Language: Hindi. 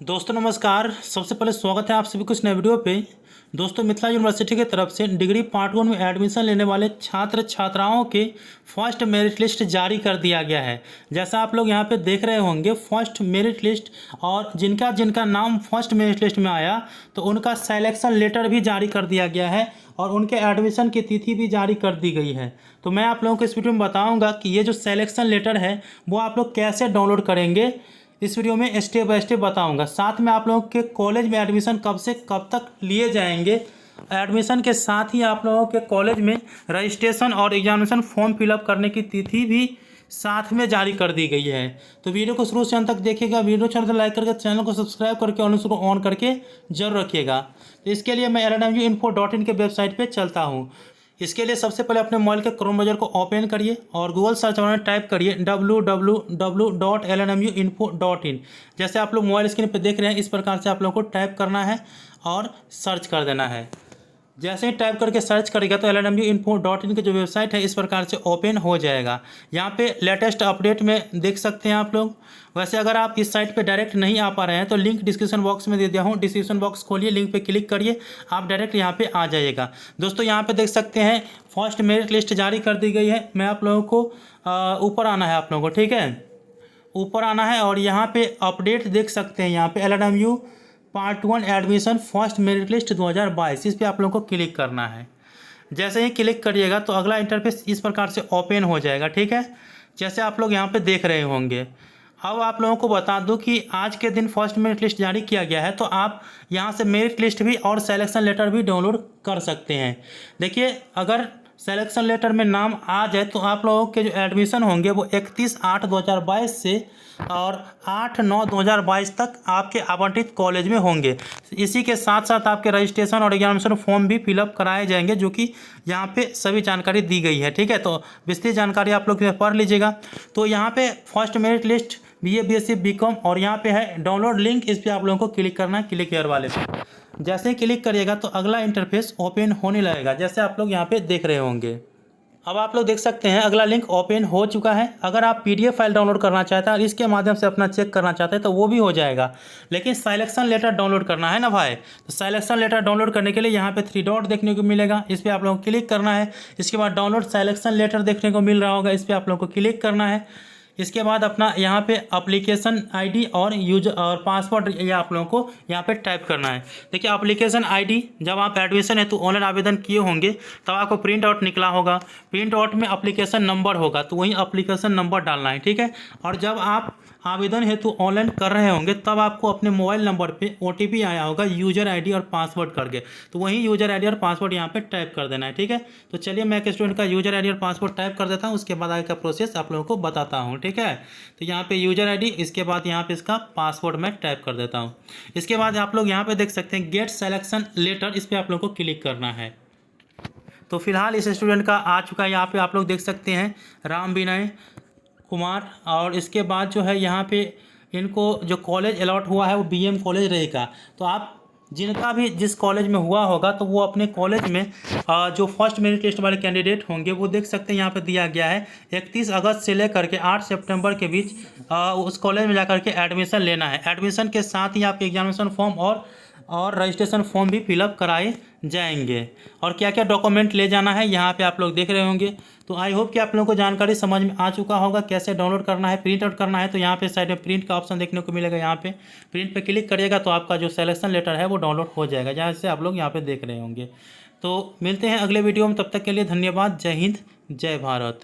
दोस्तों नमस्कार। सबसे पहले स्वागत है आप सभी कुछ नए वीडियो पे। दोस्तों मिथिला यूनिवर्सिटी की तरफ से डिग्री पार्ट 1 में एडमिशन लेने वाले छात्र छात्राओं के फर्स्ट मेरिट लिस्ट जारी कर दिया गया है। जैसा आप लोग यहाँ पे देख रहे होंगे फर्स्ट मेरिट लिस्ट, और जिनका जिनका नाम फर्स्ट मेरिट लिस्ट में आया तो उनका सिलेक्शन लेटर भी जारी कर दिया गया है और उनके एडमिशन की तिथि भी जारी कर दी गई है। तो मैं आप लोगों को इस वीडियो में बताऊँगा कि ये जो सिलेक्शन लेटर है वो आप लोग कैसे डाउनलोड करेंगे। इस वीडियो में स्टेप बाय स्टेप बताऊंगा। साथ में आप लोगों के कॉलेज में एडमिशन कब से कब तक लिए जाएंगे, एडमिशन के साथ ही आप लोगों के कॉलेज में रजिस्ट्रेशन और एग्जामिनेशन फॉर्म फिलअप करने की तिथि भी साथ में जारी कर दी गई है। तो वीडियो को शुरू से अंत तक देखिएगा। वीडियो अच्छा तो लाइक करके चैनल को सब्सक्राइब करके ऑन करके जरूर रखिएगा। तो इसके लिए मैं lnmuinfo.in के वेबसाइट पर चलता हूँ। इसके लिए सबसे पहले अपने मोबाइल के क्रोम ब्राउज़र को ओपन करिए और गूगल सर्च बार में टाइप करिए www.lnmuinfo.in। जैसे आप लोग मोबाइल स्क्रीन पर देख रहे हैं इस प्रकार से आप लोगों को टाइप करना है और सर्च कर देना है। जैसे ही टाइप करके सर्च करेगा तो lnmuinfo.in की जो वेबसाइट है इस प्रकार से ओपन हो जाएगा। यहाँ पे लेटेस्ट अपडेट में देख सकते हैं आप लोग। वैसे अगर आप इस साइट पे डायरेक्ट नहीं आ पा रहे हैं तो लिंक डिस्क्रिप्शन बॉक्स में दे दिया हूँ। डिस्क्रिप्शन बॉक्स खोलिए, लिंक पे क्लिक करिए, आप डायरेक्ट यहाँ पे आ जाइएगा। दोस्तों यहाँ पे देख सकते हैं फर्स्ट मेरिट लिस्ट जारी कर दी गई है। मैं आप लोगों को ऊपर आना है, आप लोगों को ठीक है ऊपर आना है और यहाँ पे अपडेट देख सकते हैं। यहाँ पे LNMU part 1 admission first merit list 2022, इस पर आप लोगों को क्लिक करना है। जैसे ही क्लिक करिएगा तो अगला इंटरफेस इस प्रकार से ओपन हो जाएगा, ठीक है, जैसे आप लोग यहाँ पे देख रहे होंगे। अब आप लोगों को बता दूं कि आज के दिन फर्स्ट मेरिट लिस्ट जारी किया गया है, तो आप यहाँ से मेरिट लिस्ट भी और सिलेक्शन लेटर भी डाउनलोड कर सकते हैं। देखिए अगर सिलेक्शन लेटर में नाम आ जाए तो आप लोगों के जो एडमिशन होंगे वो 31/8/2022 से और 8/9/2022 तक आपके आवंटित कॉलेज में होंगे। इसी के साथ साथ आपके रजिस्ट्रेशन और एग्जामिनेशन फॉर्म भी फिलअप कराए जाएंगे, जो कि यहाँ पे सभी जानकारी दी गई है, ठीक है। तो विस्तृत जानकारी आप लोग पढ़ लीजिएगा। तो यहाँ पे first merit list BA BSc BCom और यहाँ पे है डाउनलोड लिंक, इस पर आप लोगों को क्लिक करना है, क्लिक हेयर वाले पे। जैसे ही क्लिक करिएगा तो अगला इंटरफेस ओपन होने लगेगा, जैसे आप लोग यहाँ पे देख रहे होंगे। अब आप लोग देख सकते हैं अगला लिंक ओपन हो चुका है। अगर आप PDF फाइल डाउनलोड करना चाहते हैं और इसके माध्यम से अपना चेक करना चाहते हैं तो वो भी हो जाएगा, लेकिन सिलेक्शन लेटर डाउनलोड करना है ना भाई। तो सिलेक्शन लेटर डाउनलोड करने के लिए यहाँ पे 3 डॉट देखने को मिलेगा, इस पर आप लोगों को क्लिक करना है। इसके बाद डाउनलोड सिलेक्शन लेटर देखने को मिल रहा होगा, इस पर आप लोगों को क्लिक करना है। इसके बाद अपना यहाँ पे एप्लीकेशन ID और यूजर और पासवर्ड ये आप लोगों को यहाँ पे टाइप करना है। देखिए एप्लीकेशन ID जब आप एडमिशन है तो ऑनलाइन आवेदन किए होंगे तब आपको प्रिंट आउट निकला होगा। प्रिंट आउट में एप्लीकेशन नंबर होगा तो वही एप्लीकेशन नंबर डालना है, ठीक है। और जब आप आवेदन हेतु ऑनलाइन कर रहे होंगे तब आपको अपने मोबाइल नंबर पे OTP आया होगा यूजर ID और पासवर्ड करके, तो वही यूजर ID और पासवर्ड यहाँ पे टाइप कर देना है, ठीक है। तो चलिए मैं एक स्टूडेंट का यूजर ID और पासवर्ड टाइप कर देता हूँ, उसके बाद आगे का प्रोसेस आप लोगों को बताता हूँ, ठीक है। तो यहाँ पे यूजर ID, इसके बाद यहाँ पे इसका पासवर्ड मैं टाइप कर देता हूँ। इसके बाद आप लोग यहाँ पे देख सकते हैं गेट सिलेक्शन लेटर, इस पर आप लोग को क्लिक करना है। तो फिलहाल इस स्टूडेंट का आ चुका है। यहाँ पे आप लोग देख सकते हैं राम विनय कुमार, और इसके बाद जो है यहाँ पे इनको जो कॉलेज अलॉट हुआ है वो BM कॉलेज रहेगा। तो आप जिनका भी जिस कॉलेज में हुआ होगा तो वो अपने कॉलेज में जो फर्स्ट मेरिट लिस्ट वाले कैंडिडेट होंगे वो देख सकते हैं यहाँ पे दिया गया है 31 अगस्त से लेकर के 8 सितंबर के बीच उस कॉलेज में जाकर के एडमिशन लेना है। एडमिशन के साथ ही आपके एग्जामिनेशन फॉर्म और रजिस्ट्रेशन फॉर्म भी फिलअप कराए जाएंगे। और क्या क्या डॉक्यूमेंट ले जाना है यहाँ पे आप लोग देख रहे होंगे। तो आई होप कि आप लोगों को जानकारी समझ में आ चुका होगा कैसे डाउनलोड करना है, प्रिंट आउट करना है। तो यहाँ पे साइड में प्रिंट का ऑप्शन देखने को मिलेगा, यहाँ पे प्रिंट पे क्लिक करिएगा तो आपका जो सिलेक्शन लेटर है वो डाउनलोड हो जाएगा, जहाँ से आप लोग यहाँ पे देख रहे होंगे। तो मिलते हैं अगले वीडियो में, तब तक के लिए धन्यवाद। जय हिंद, जय भारत।